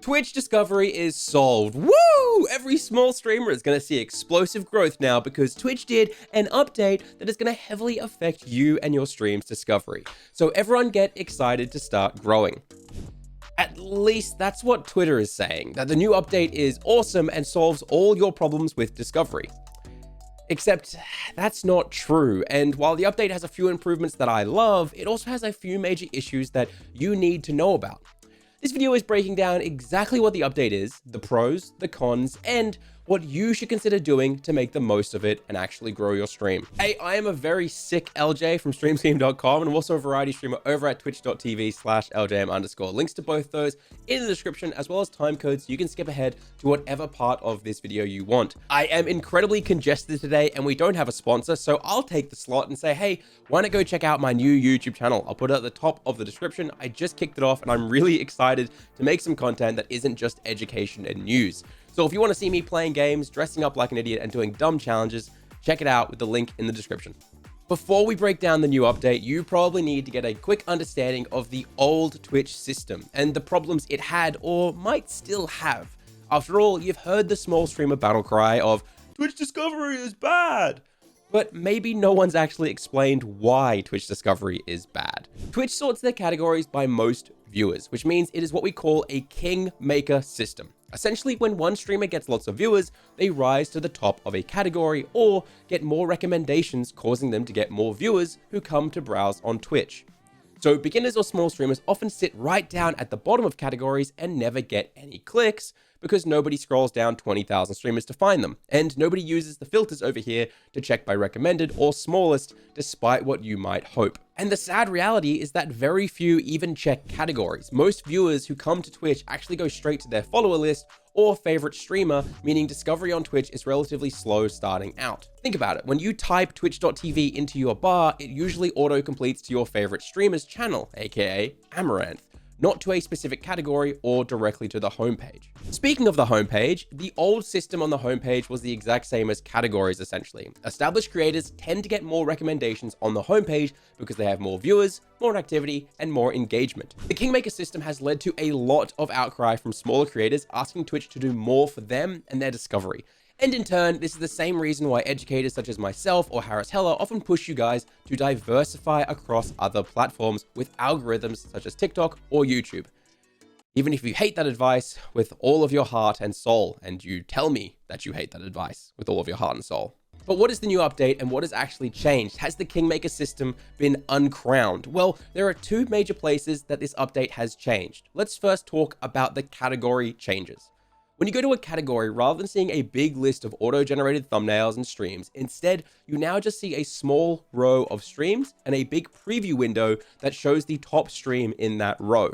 Twitch discovery is solved. Woo! Every small streamer is going to see explosive growth now because Twitch did an update that is going to heavily affect you and your stream's discovery. So everyone get excited to start growing. At least that's what Twitter is saying, that the new update is awesome and solves all your problems with discovery. Except that's not true, and while the update has a few improvements that I love, it also has a few major issues that you need to know about. This video is breaking down exactly what the update is, the pros, the cons, and what you should consider doing to make the most of it and actually grow your stream. Hey, I am a very sick Eljay from streamscheme.com, and I'm also a variety streamer over at twitch.tv/LJM_. Links to both those in the description, as well as time codes so you can skip ahead to whatever part of this video you want. I am incredibly congested today and we don't have a sponsor, so I'll take the slot and say, hey, why not go check out my new YouTube channel? I'll put it at the top of the description. I just kicked it off and I'm really excited to make some content that isn't just education and news. So if you want to see me playing games, dressing up like an idiot, and doing dumb challenges, check it out with the link in the description. Before we break down the new update, you probably need to get a quick understanding of the old Twitch system and the problems it had or might still have. After all, you've heard the small streamer battle cry of Twitch discovery is bad. But maybe no one's actually explained why Twitch discovery is bad. Twitch sorts their categories by most viewers, which means it is what we call a Kingmaker system. Essentially, when one streamer gets lots of viewers, they rise to the top of a category or get more recommendations, causing them to get more viewers who come to browse on Twitch. So beginners or small streamers often sit right down at the bottom of categories and never get any clicks because nobody scrolls down 20,000 streamers to find them, and nobody uses the filters over here to check by recommended or smallest, despite what you might hope. And the sad reality is that very few even check categories. Most viewers who come to Twitch actually go straight to their follower list or favorite streamer, meaning discovery on Twitch is relatively slow starting out. Think about it, when you type twitch.tv into your bar, it usually auto-completes to your favorite streamer's channel, aka Amaranth, not to a specific category or directly to the homepage. Speaking of the homepage, the old system on the homepage was the exact same as categories essentially. Established creators tend to get more recommendations on the homepage because they have more viewers, more activity, and more engagement. The Kingmaker system has led to a lot of outcry from smaller creators asking Twitch to do more for them and their discovery. And in turn, this is the same reason why educators such as myself or Harris Heller often push you guys to diversify across other platforms with algorithms such as TikTok or YouTube. Even if you hate that advice with all of your heart and soul, and you tell me that you hate that advice with all of your heart and soul. But what is the new update and what has actually changed? Has the Kingmaker system been uncrowned? Well, there are two major places that this update has changed. Let's first talk about the category changes. When you go to a category, rather than seeing a big list of auto-generated thumbnails and streams, instead, you now just see a small row of streams and a big preview window that shows the top stream in that row.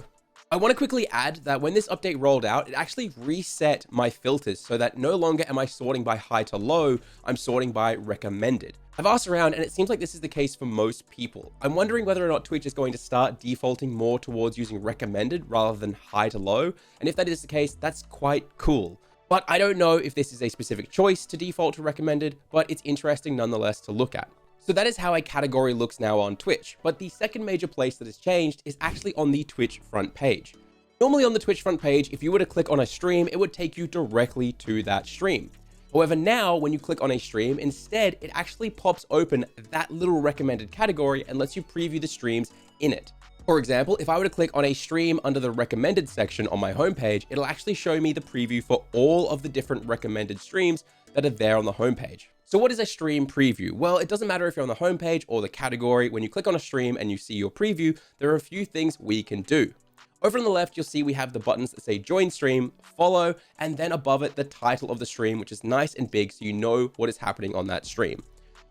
I want to quickly add that when this update rolled out, it actually reset my filters so that no longer am I sorting by high to low, I'm sorting by recommended. I've asked around and it seems like this is the case for most people. I'm wondering whether or not Twitch is going to start defaulting more towards using recommended rather than high to low. And if that is the case, that's quite cool. But I don't know if this is a specific choice to default to recommended, but it's interesting nonetheless to look at. So that is how a category looks now on Twitch. But the second major place that has changed is actually on the Twitch front page. Normally on the Twitch front page, if you were to click on a stream, it would take you directly to that stream. However, now when you click on a stream, instead, it actually pops open that little recommended category and lets you preview the streams in it. For example, if I were to click on a stream under the recommended section on my homepage, it'll actually show me the preview for all of the different recommended streams that are there on the homepage. So what is a stream preview? Well, it doesn't matter if you're on the homepage or the category. When you click on a stream and you see your preview, there are a few things we can do. Over on the left, you'll see we have the buttons that say join stream, follow, and then above it, the title of the stream, which is nice and big so you know what is happening on that stream.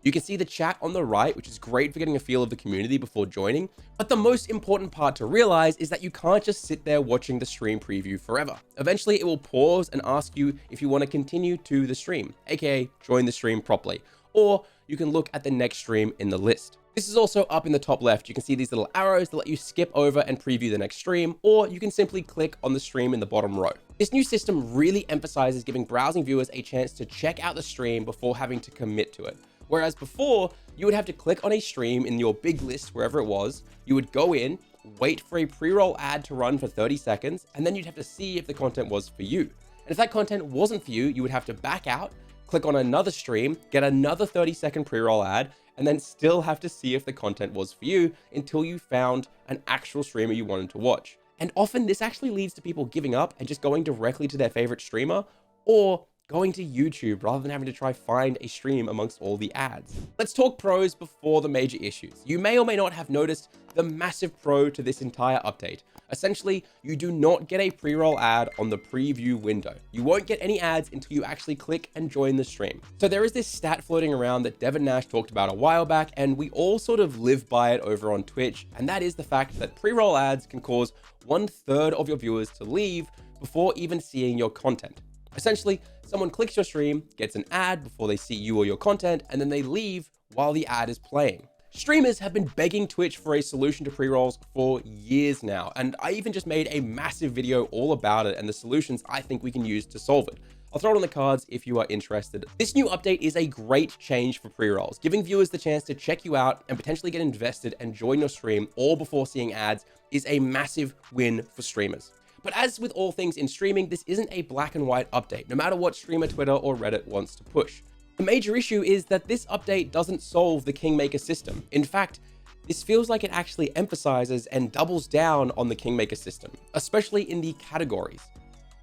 You can see the chat on the right, which is great for getting a feel of the community before joining. But the most important part to realize is that you can't just sit there watching the stream preview forever. Eventually, it will pause and ask you if you want to continue to the stream, aka join the stream properly, or you can look at the next stream in the list. This is also up in the top left. You can see these little arrows that let you skip over and preview the next stream, or you can simply click on the stream in the bottom row. This new system really emphasizes giving browsing viewers a chance to check out the stream before having to commit to it. Whereas before, you would have to click on a stream in your big list, wherever it was, you would go in, wait for a pre-roll ad to run for 30 seconds, and then you'd have to see if the content was for you. And if that content wasn't for you, you would have to back out, click on another stream, get another 30-second pre-roll ad, and then still have to see if the content was for you until you found an actual streamer you wanted to watch. And often this actually leads to people giving up and just going directly to their favorite streamer, or going to YouTube rather than having to try find a stream amongst all the ads. Let's talk pros before the major issues. You may or may not have noticed the massive pro to this entire update. Essentially, you do not get a pre-roll ad on the preview window. You won't get any ads until you actually click and join the stream. So there is this stat floating around that Devin Nash talked about a while back, and we all sort of live by it over on Twitch, and that is the fact that pre-roll ads can cause 1/3 of your viewers to leave before even seeing your content. Essentially, someone clicks your stream, gets an ad before they see you or your content, and then they leave while the ad is playing. Streamers have been begging Twitch for a solution to pre-rolls for years now, and I even just made a massive video all about it and the solutions I think we can use to solve it. I'll throw it on the cards if you are interested. This new update is a great change for pre-rolls, giving viewers the chance to check you out and potentially get invested and join your stream all before seeing ads is a massive win for streamers. But as with all things in streaming, this isn't a black and white update, no matter what streamer, Twitter, or Reddit wants to push. The major issue is that this update doesn't solve the Kingmaker system. In fact, this feels like it actually emphasizes and doubles down on the Kingmaker system, especially in the categories.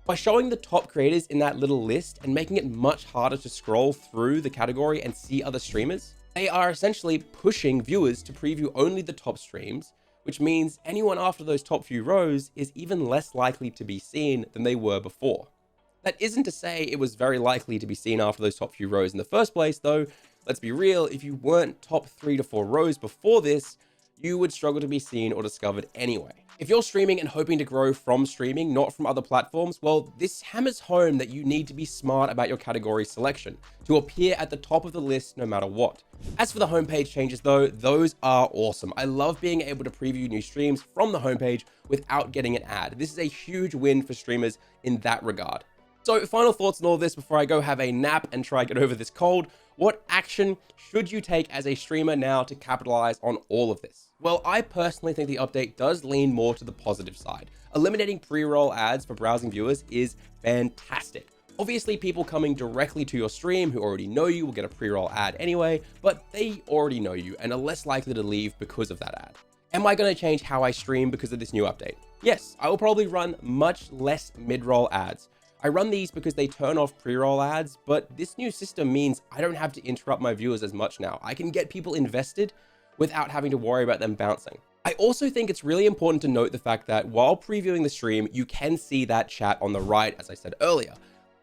By showing the top creators in that little list and making it much harder to scroll through the category and see other streamers, they are essentially pushing viewers to preview only the top streams, which means anyone after those top few rows is even less likely to be seen than they were before. That isn't to say it was very likely to be seen after those top few rows in the first place, though. Let's be real, if you weren't top 3 to 4 rows before this, you would struggle to be seen or discovered anyway. If you're streaming and hoping to grow from streaming, not from other platforms, well, this hammers home that you need to be smart about your category selection to appear at the top of the list no matter what. As for the homepage changes though, those are awesome. I love being able to preview new streams from the homepage without getting an ad. This is a huge win for streamers in that regard. So final thoughts on all this before I go have a nap and try get over this cold. What action should you take as a streamer now to capitalize on all of this? Well, I personally think the update does lean more to the positive side. Eliminating pre-roll ads for browsing viewers is fantastic. Obviously, people coming directly to your stream who already know you will get a pre-roll ad anyway, but they already know you and are less likely to leave because of that ad. Am I going to change how I stream because of this new update? Yes, I will probably run much less mid-roll ads. I run these because they turn off pre-roll ads, but this new system means I don't have to interrupt my viewers as much now. I can get people invested without having to worry about them bouncing. I also think it's really important to note the fact that while previewing the stream, you can see that chat on the right, as I said earlier,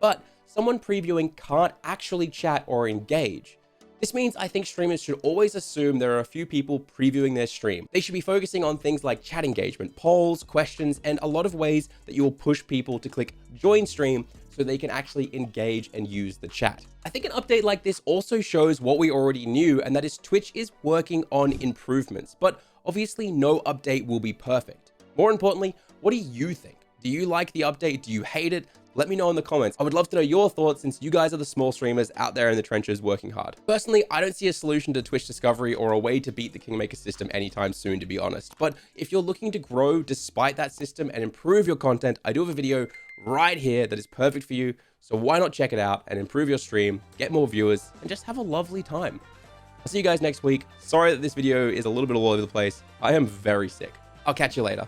but someone previewing can't actually chat or engage. This means I think streamers should always assume there are a few people previewing their stream. They should be focusing on things like chat engagement, polls, questions, and a lot of ways that you will push people to click join stream so they can actually engage and use the chat. I think an update like this also shows what we already knew, and that is Twitch is working on improvements, but obviously no update will be perfect. More importantly, what do you think? Do you like the update? Do you hate it? Let me know in the comments. I would love to know your thoughts since you guys are the small streamers out there in the trenches working hard. Personally, I don't see a solution to Twitch discovery or a way to beat the Kingmaker system anytime soon, to be honest. But if you're looking to grow despite that system and improve your content, I do have a video right here that is perfect for you. So why not check it out and improve your stream, get more viewers, and just have a lovely time. I'll see you guys next week. Sorry that this video is a little bit all over the place. I am very sick. I'll catch you later.